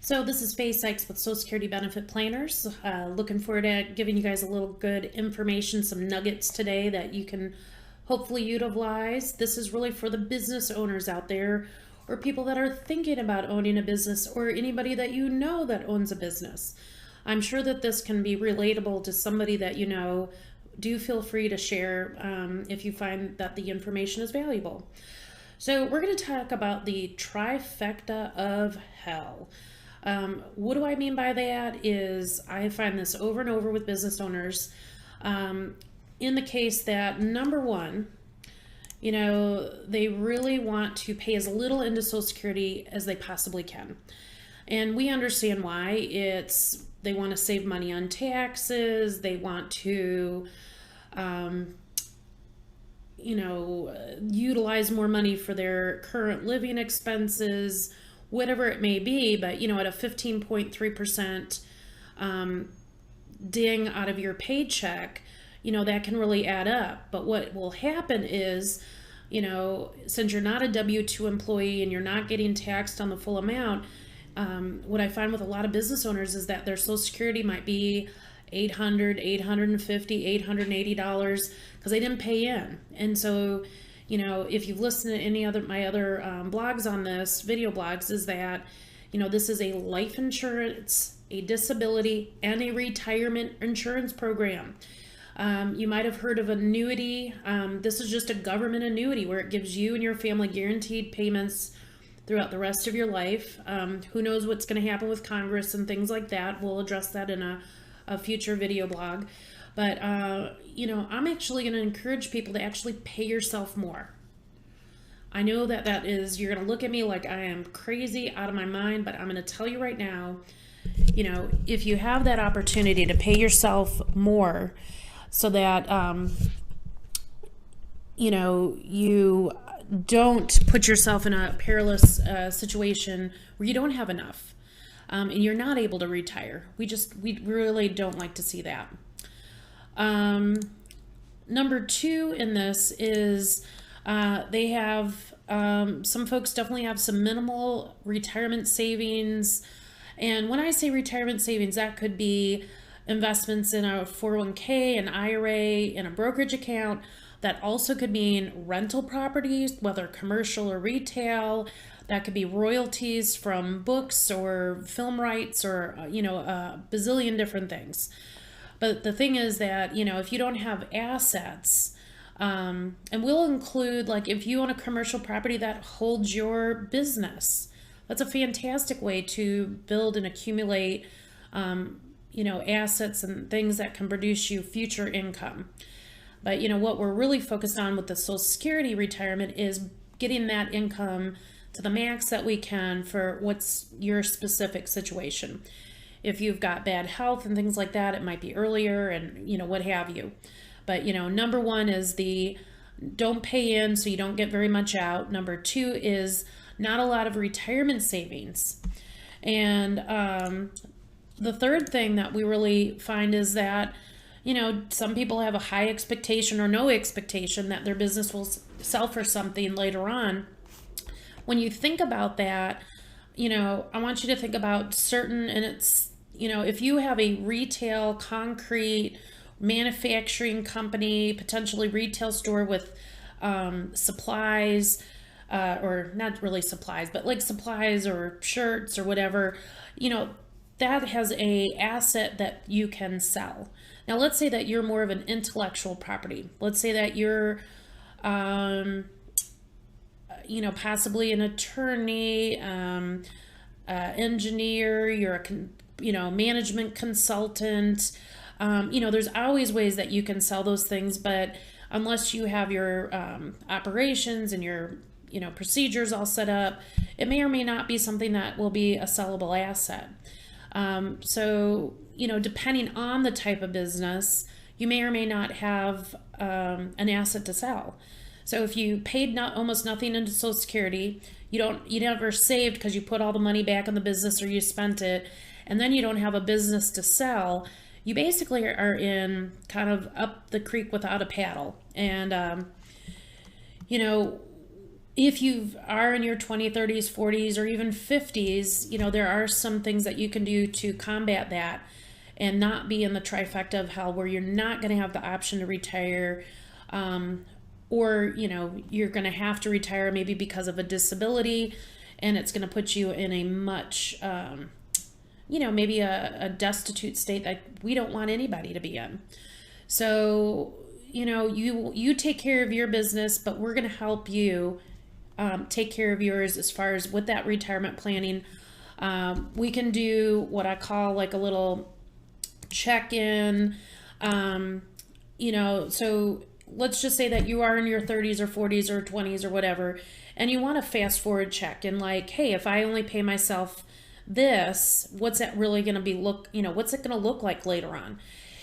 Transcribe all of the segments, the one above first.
So this is Faye Sykes with Social Security Benefit Planners. Looking forward to giving you guys a little good information, some nuggets today that you can hopefully utilize. This is really for the business owners out there, or people that are thinking about owning a business, or anybody that you know that owns a business. I'm sure that this can be relatable to somebody that you know. Do feel free to share if you find that the information is valuable. So we're going to talk about the trifecta of hell. What do I mean by that is I find this over and over with business owners, in the case that, number one, they really want to pay as little into Social Security as they possibly can. And we understand why. They want to save money on taxes. They want to, utilize more money for their current living expenses, whatever it may be. But, at a 15.3% ding out of your paycheck, that can really add up. But what will happen is, since you're not a W-2 employee and you're not getting taxed on the full amount, what I find with a lot of business owners is that their Social Security might be $800, $850, $880 because they didn't pay in. And so, if you've listened to any other my other blogs on this, video blogs, is that, this is a life insurance, a disability, and a retirement insurance program. You might have heard of annuity. This is just a government annuity where it gives you and your family guaranteed payments throughout the rest of your life. Who knows what's going to happen with Congress and things like that. We'll address that in a future video blog. But, I'm actually going to encourage people to actually pay yourself more. I know that is, you're going to look at me like I am crazy out of my mind, but I'm going to tell you right now, if you have that opportunity to pay yourself more so that, you don't put yourself in a perilous situation where you don't have enough and you're not able to retire. We really don't like to see that. Number two in this is they have, some folks definitely have some minimal retirement savings. And when I say retirement savings, that could be investments in a 401k, an IRA, and a brokerage account. That also could mean rental properties, whether commercial or retail. That could be royalties from books or film rights or, a bazillion different things. But the thing is that, if you don't have assets, and we'll include, like, if you own a commercial property that holds your business, that's a fantastic way to build and accumulate, assets and things that can produce you future income. But, what we're really focused on with the Social Security retirement is getting that income to the max that we can for what's your specific situation. If you've got bad health and things like that, it might be earlier and, what have you. But, number one is don't pay in so you don't get very much out. Number two is not a lot of retirement savings. And the third thing that we really find is that, some people have a high expectation or no expectation that their business will sell for something later on. When you think about that, I want you to think about and it's, if you have a retail, concrete, manufacturing company, potentially retail store with supplies, or not really supplies, but like supplies or shirts or whatever, that has a asset that you can sell. Now, let's say that you're more of an intellectual property. Let's say that you're, possibly an attorney, engineer, you're a, management consultant. There's always ways that you can sell those things, but unless you have your operations and your, procedures all set up, it may or may not be something that will be a sellable asset. So, depending on the type of business, you may or may not have an asset to sell. So if you paid almost nothing into Social Security, you never saved because you put all the money back in the business or you spent it, and then you don't have a business to sell, you basically are in kind of up the creek without a paddle. And, if you are in your 20s, 30s, 40s, or even 50s, there are some things that you can do to combat that and not be in the trifecta of hell where you're not going to have the option to retire, or you're going to have to retire maybe because of a disability, and it's going to put you in a much maybe a destitute state that we don't want anybody to be in. So you take care of your business, but we're going to help you take care of yours as far as with that retirement planning. We can do what I call like a little check-in. So let's just say that you are in your 30s or 40s or 20s or whatever, and you want to fast forward check and like, hey, if I only pay myself this, what's that really going to be what's it going to look like later on?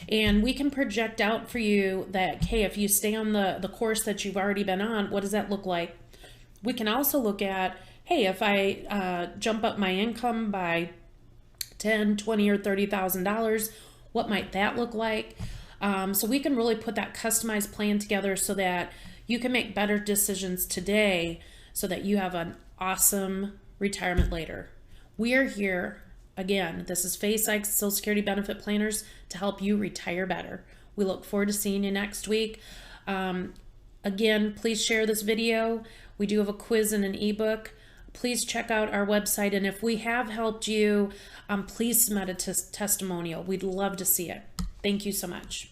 And we can project out for you that, hey, if you stay on the course that you've already been on, what does that look like? We can also look at, hey, if I jump up my income by $10, $20, or $30,000, what might that look like? So we can really put that customized plan together so that you can make better decisions today so that you have an awesome retirement later. We are here, again, this is Faye Sykes, Social Security Benefit Planners, to help you retire better. We look forward to seeing you next week. Again, please share this video. We do have a quiz and an ebook. Please check out our website, and if we have helped you, please submit a testimonial. We'd love to see it. Thank you so much.